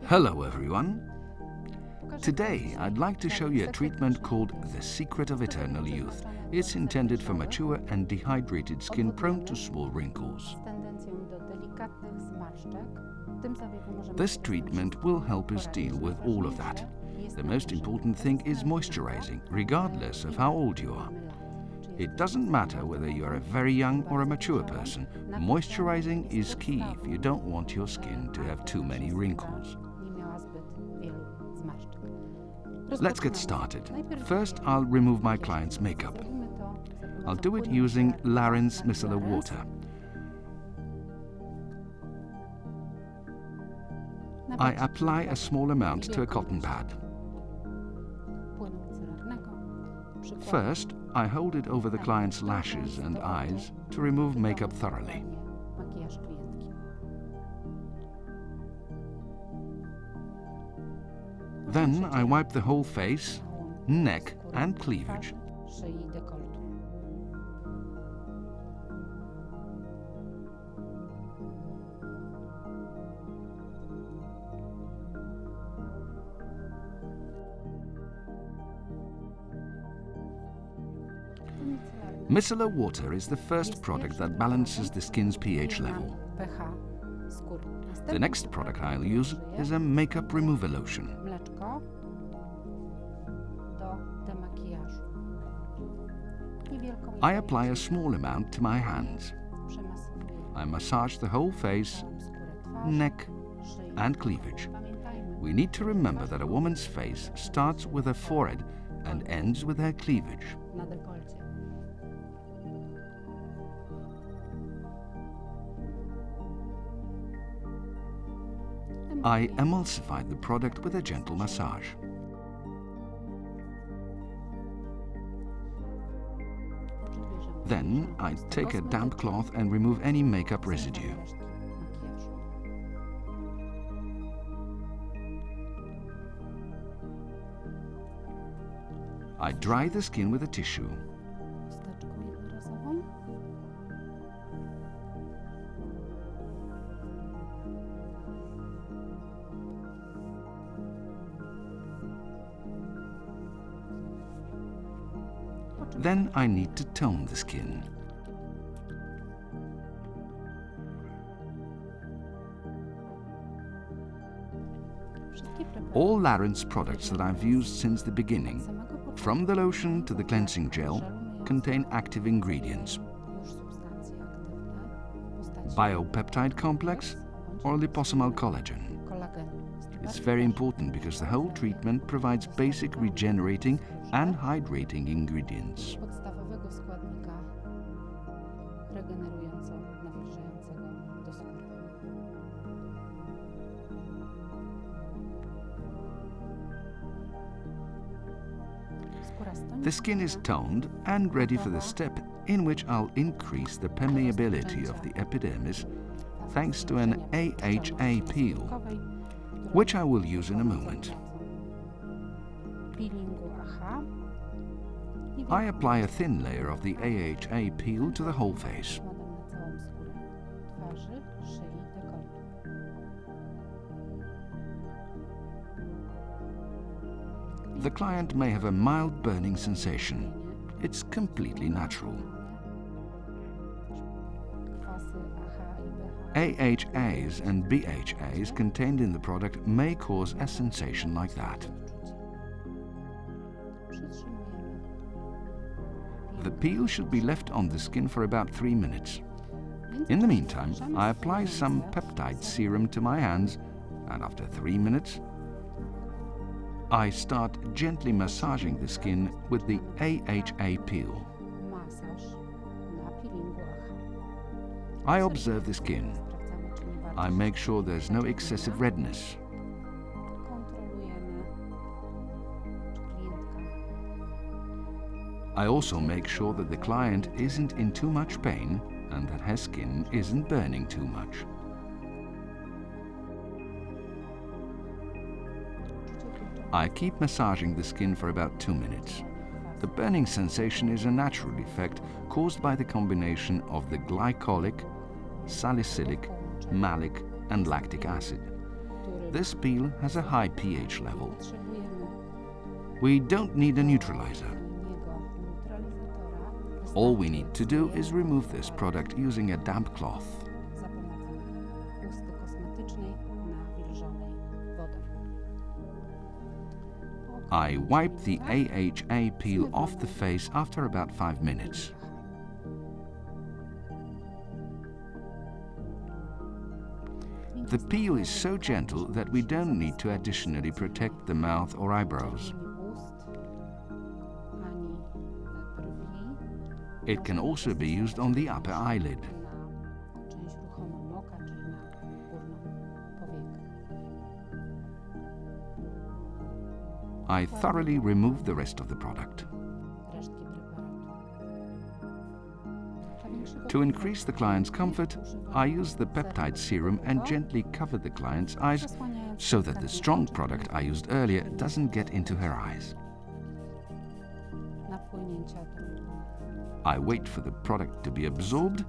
Hello everyone. Today I'd like to show you a treatment called the Secret of Eternal Youth. It's intended for mature and dehydrated skin prone to small wrinkles. This treatment will help us deal with all of that. The most important thing is moisturizing, regardless of how old you are. It doesn't matter whether you're a very young or a mature person. Moisturizing is key if you don't want your skin to have too many wrinkles. Let's get started. First, I'll remove my client's makeup. I'll do it using Laren's micellar water. I apply a small amount to a cotton pad. First, I hold it over the client's lashes and eyes to remove makeup thoroughly. Then I wipe the whole face, neck and cleavage. Micellar water is the first product that balances the skin's pH level. The next product I'll use is a makeup remover lotion. I apply a small amount to my hands. I massage the whole face, neck and cleavage. We need to remember that a woman's face starts with her forehead and ends with her cleavage. I emulsify the product with a gentle massage. Then I take a damp cloth and remove any makeup residue. I dry the skin with a tissue. Then I need to tone the skin. All Laren's products that I've used since the beginning, from the lotion to the cleansing gel, contain active ingredients: biopeptide complex or liposomal collagen. It's very important because the whole treatment provides basic regenerating and hydrating ingredients. The skin is toned and ready for the step in which I'll increase the permeability of the epidermis thanks to an AHA peel, which I will use in a moment. I apply a thin layer of the AHA peel to the whole face. The client may have a mild burning sensation. It's completely natural. AHAs and BHAs contained in the product may cause a sensation like that. The peel should be left on the skin for about 3 minutes. In the meantime, I apply some peptide serum to my hands, and after 3 minutes, I start gently massaging the skin with the AHA peel. I observe the skin. I make sure there's no excessive redness. I also make sure that the client isn't in too much pain and that her skin isn't burning too much. I keep massaging the skin for about 2 minutes. The burning sensation is a natural effect caused by the combination of the glycolic, salicylic, malic and lactic acid. This peel has a high pH level. Potrzebujemy We don't need a neutralizer. niego neutralizatora. All we need to do is remove this product using a damp cloth. Za pomocą chusty kosmetycznej nawilżonej wodą. I wipe the AHA peel off the face after about 5 minutes. The peel is so gentle that we don't need to additionally protect the mouth or eyebrows. Ani ust, ani brwi, It can also be used on the upper eyelid. na część ruchomą oka, czyli na górną powiekę. I thoroughly remove the rest of the product. Resztki preparatu. Dla większego To increase the client's comfort, I use the peptide serum and gently cover the client's eyes przesłaniając so that the delikatnie strong oczy product I used earlier doesn't get into her eyes. napłynięcia do I wait for the product to be absorbed,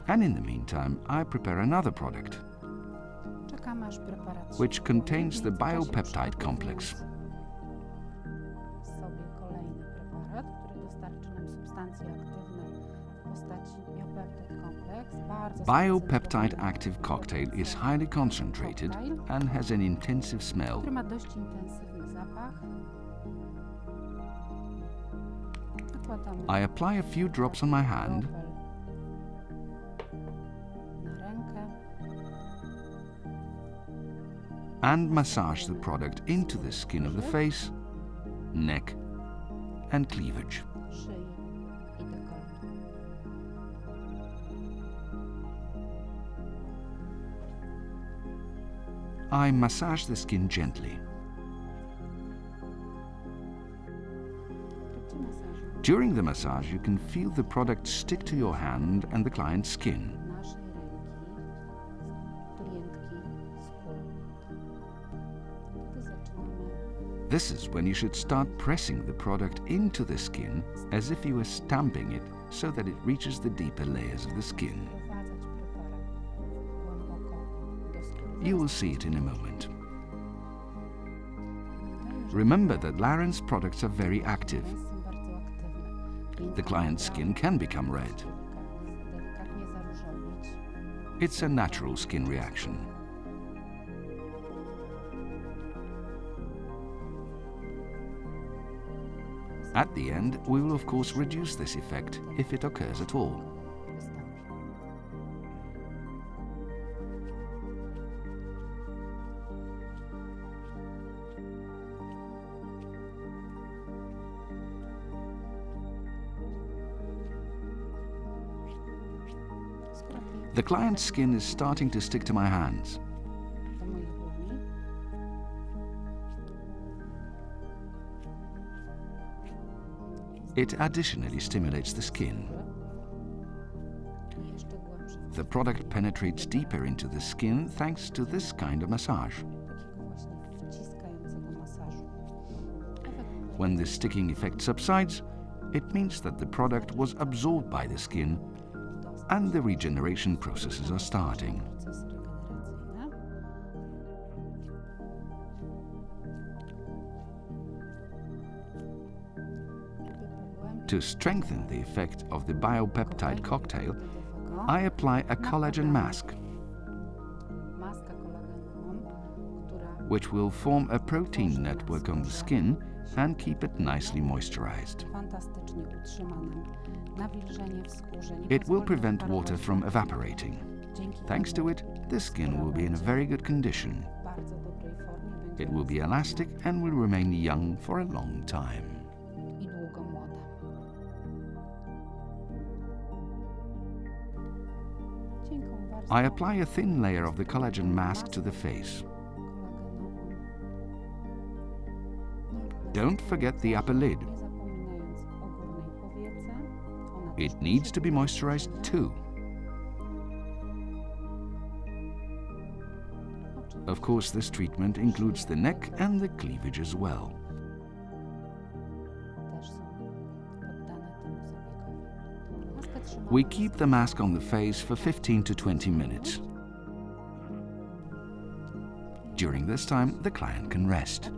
and in the meantime, I prepare another product, Czekamy, aż preparat się which contains the wchłonie, w międzyczasie biopeptide complex. przygotowując sobie kolejny preparat, który dostarczy nam substancji aktywnej w postaci biopeptide kompleks. Bardzo Biopeptide skoncentrowany active cocktail is highly concentrated and has an intensive smell. który ma dość intensywny zapach. Nakładamy I apply a few drops on my hand kropel na rękę. and massage the product into the skin of the face, neck, and cleavage. Szyi i dekoltu. I massage the skin gently. W trakcie masażu During the massage, you can feel the product stick to your hand and the client's skin. naszej ręki, klientki, skóry. Wtedy zaczynamy This is when you should start pressing the product into the skin as if you were stamping it so that it reaches the deeper layers of the skin. wprowadzać preparat głęboko do skóry. You will see it in a moment. Pamiętajmy, że Remember that Laren's products are very active. są bardzo aktywne. The client's skin can become red. Delikatnie zaróżowić. It's a natural skin reaction. At the end, we will of course reduce this effect if it occurs at all. Wystąpi. Skóra klienta The client's skin is starting to stick to my hands. do moich dłoni. It additionally stimulates the skin. I jeszcze głębsze The product penetrates deeper into the skin thanks to this kind of massage. takiego właśnie wciskającego masażu. Efekt When the sticking effect subsides, it means that the product was absorbed by the skin and the regeneration processes are starting. procesy regeneracyjne. Żeby pogłębić To strengthen the effect of the biopeptide cocktail, dodatkowego, I apply a collagen mask, maskę kolagenową, która which will form a protein network on the skin and keep it nicely moisturized. fantastycznie utrzyma nam nawilżenie w skórze. Nie It will pozwoli prevent odparować water from evaporating. Dzięki Thanks to temu it, the skin will be in a very good condition. w bardzo dobrej formie będzie It will be elastic and will remain young for a long time. i długo młoda. Dziękuję bardzo. I apply a thin layer of the collagen mask to the face. Kolagenową. Don't forget the upper lid. Nie zapominając o górnej powiece. Ona też It needs to be moisturized too. Of course, this treatment includes the neck and the cleavage as well. też są poddane temu zabiegowi. Maskę trzymamy We keep the mask on the face for 15 to 20 minutes. During this time, the client can rest.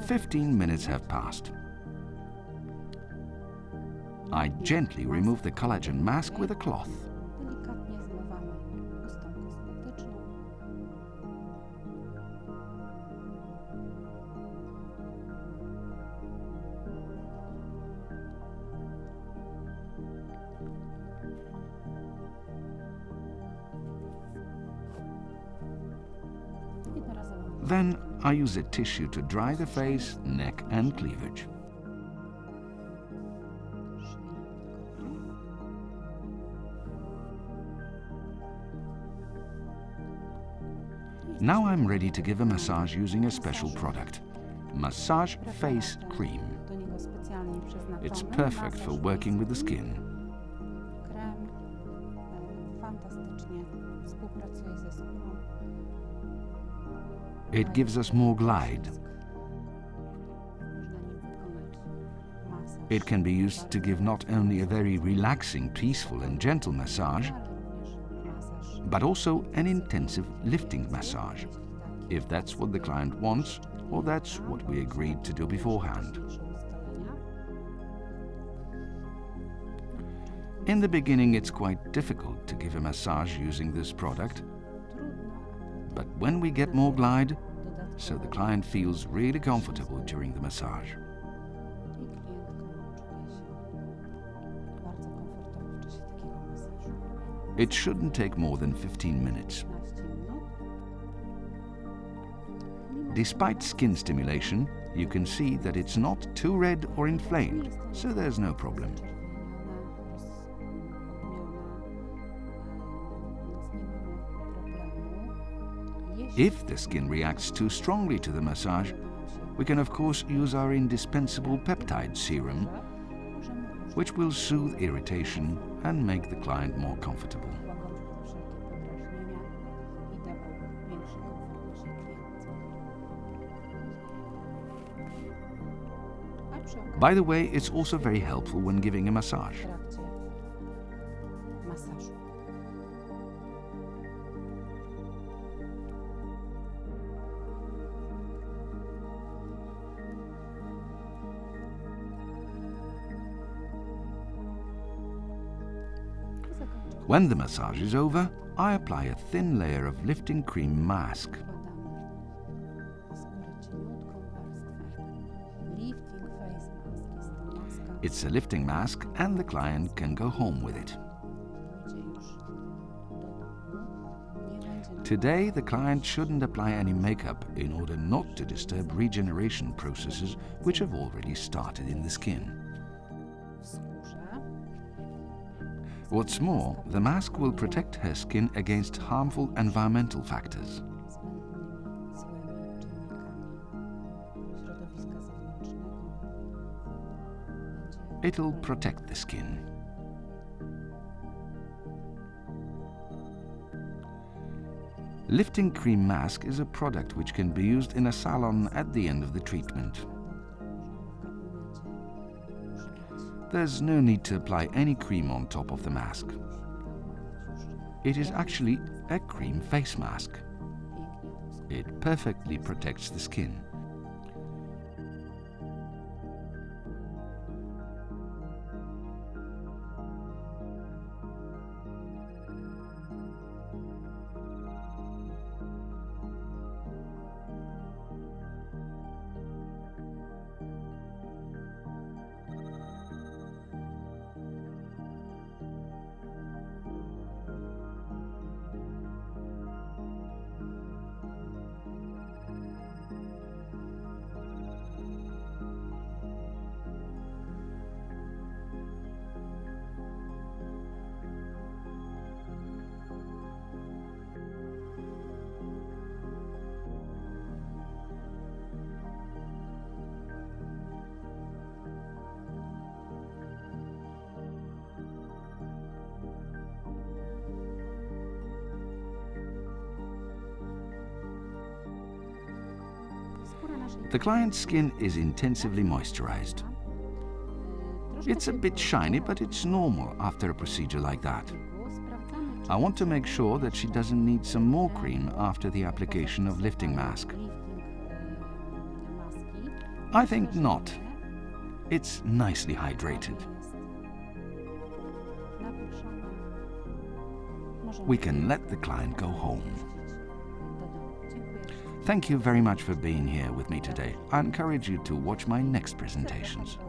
15 minutes have passed. I gently remove the collagen mask with a cloth. Delikatnie zmywamy pustą kosmetyczną. Jednorazowo. Then I use a tissue to dry the face, neck and cleavage. Now I'm ready to give a massage using a special product, Massage Face Cream. Do niego specjalnie przeznaczony It's perfect for masaż working with the skin. krem fantastycznie współpracuje ze skórą. It gives us more glide. Można nim wykonać masaż. It can be used to give not only a very relaxing, peaceful and gentle massage, Ale również masaż. but also an intensive lifting massage, if that's what the client wants or that's what we agreed to do beforehand. In the beginning, it's quite difficult to give a massage using this product, but when we get more glide, so the client feels really comfortable during the massage. It shouldn't take more than 15 minutes. Despite skin stimulation, you can see that it's not too red or inflamed, so there's no problem. If the skin reacts too strongly to the massage, we can of course use our indispensable peptide serum, which will soothe irritation and make the client more comfortable. By the way, it's also very helpful when giving a massage. When the massage is over, I apply a thin layer of lifting cream mask. It's a lifting mask and the client can go home with it. Today, the client shouldn't apply any makeup in order not to disturb regeneration processes which have already started in the skin. What's more, the mask will protect her skin against harmful environmental factors. It'll protect the skin. Lifting cream mask is a product which can be used in a salon at the end of the treatment. There's no need to apply any cream on top of the mask. It is actually a cream face mask. It perfectly protects the skin. The client's skin is intensively moisturized. It's a bit shiny, but it's normal after a procedure like that. I want to make sure that she doesn't need some more cream after the application of lifting mask. I think not. It's nicely hydrated. We can let the client go home. Thank you very much for being here with me today. I encourage you to watch my next presentations.